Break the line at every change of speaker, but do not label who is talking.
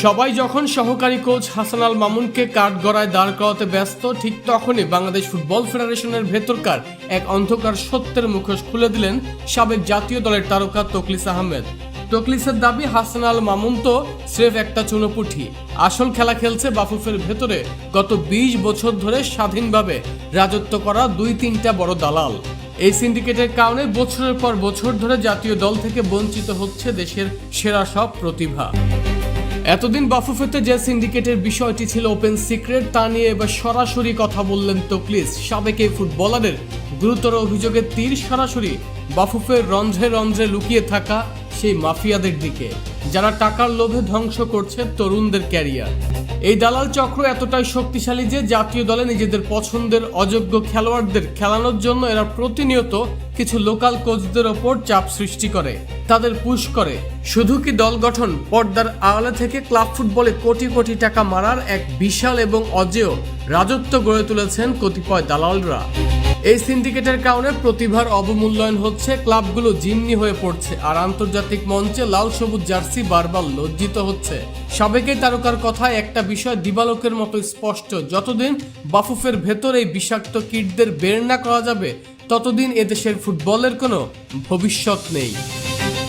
সবাই যখন সহকারী কোচ হাসান আল মামুনকে কাঠগড়ায় দাঁড় করাতে ব্যস্ত, ঠিক তখনই বাংলাদেশ ফুটবল ফেডারেশনের ভেতরকার এক অন্ধকার সত্যের মুখোশ খুলে দিলেন সাবেক জাতীয় দলের তারকা তকলিস আহমেদ। তকলিসের দাবি, হাসান আল মামুন তো স্রেফ একটা চুনোপুঁটি, আসল খেলা খেলছে বাফুফের ভেতরে গত 20 বছর ধরে স্বাধীনভাবে রাজত্ব করা 2-3টা বড় দালাল। এই সিন্ডিকেটের কারণে বছরের পর বছর ধরে জাতীয় দল থেকে বঞ্চিত হচ্ছে দেশের সেরা সব প্রতিভা। এতদিন বাফুফেতে যে সিন্ডিকেটের বিষয়টি ছিল ওপেন সিক্রেট, তা নিয়ে এবার সরাসরি কথা বললেন তকলিস। সাবেক এই ফুটবলারের গুরুতর অভিযোগের তীর সরাসরি বাফুফের রন্ধ্রে রন্ধ্রে লুকিয়ে থাকা সেই মাফিয়াদের দিকে, যারা টাকার লোভে ধ্বংস করছে তরুণদের ক্যারিয়ার। এই দালাল চক্র এতটাই শক্তিশালী যে জাতীয় দলে নিজেদের পছন্দের অযোগ্য খেলোয়াড়দের খেলানোর জন্য এরা প্রতিনিয়ত কিছু লোকাল কোচদের ওপর চাপ সৃষ্টি করে, তাদের পুশ করে। শুধু কি দল গঠন, পর্দার আড়ালে থেকে ক্লাব ফুটবলে কোটি কোটি টাকা মারার এক বিশাল এবং অজেয় রাজত্ব গড়ে তুলেছেন কতিপয় দালালরা। এই সিন্ডিকেটের কারণে প্রতিভার অবমূল্যায়ন হচ্ছে, ক্লাবগুলো জিম্মি হয়ে পড়ছে, আর আন্তর্জাতিক মঞ্চে লাল সবুজ জার্সি বারবার লজ্জিত হচ্ছে। সাবেক তারকার কথায় একটা বিষয় দিবালোকের মতো স্পষ্ট, যতদিন বাফুফের ভেতর এই বিষাক্ত কীটদের বের না করা যাবে ততদিন এদেশের ফুটবলের কোনো ভবিষ্যৎ নেই।